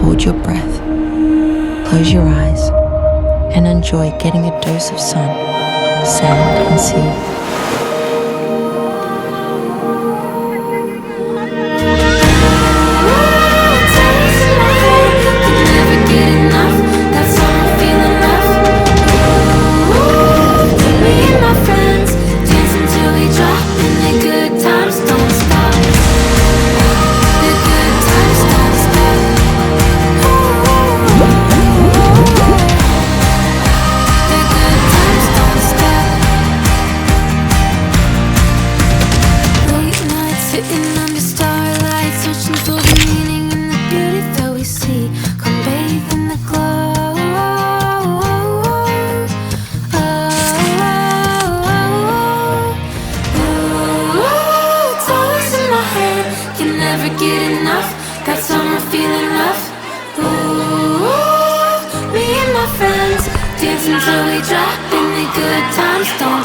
hold your breath, close your eyes, and enjoy getting a dose of sun, sand, and sea. Dancing till we drop and the good times don't